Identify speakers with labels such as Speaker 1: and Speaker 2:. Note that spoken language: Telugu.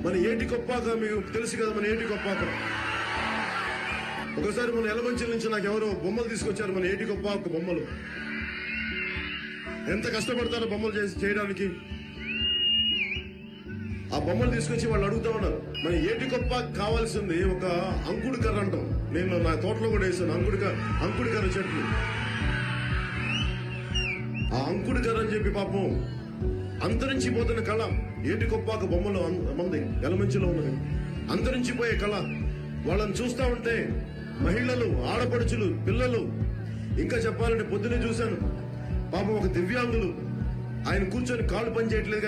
Speaker 1: మన ఏటి కొప్పాక మీకు తెలుసు కదా, మన ఏటి కొప్పాక. ఒకసారి మన ఎలమంచిల నుంచి నాకు ఎవరో బొమ్మలు తీసుకొచ్చారు, మన ఏటి కొప్పాక బొమ్మలు. ఎంత కష్టపడతారో బొమ్మలు చేయడానికి. ఆ బొమ్మలు తీసుకొచ్చి వాళ్ళు అడుగుతా ఉన్నారు, మన ఏటి కొప్పాక కావాల్సింది ఒక అంకుడు కర్ర అంటాం. నేను నా తోటలో కూడా వేసాను అంకుడు కర్ర చెట్లు. ఆ అంకుడు కర్ర అని చెప్పి పాపం అంతరించిపోతున్న కళ ఏటి కొప్పాక బొమ్మలు మంది ఎలమంచిలో ఉన్నది. అంతరించిపోయే కళ. వాళ్ళని చూస్తా ఉంటే మహిళలు, ఆడపడుచులు, పిల్లలు, ఇంకా చెప్పాలంటే పొద్దునే చూశాను పాపం ఒక దివ్యాంగులు, ఆయన కూర్చొని కాళ్ళు పని చేయట్లేదు.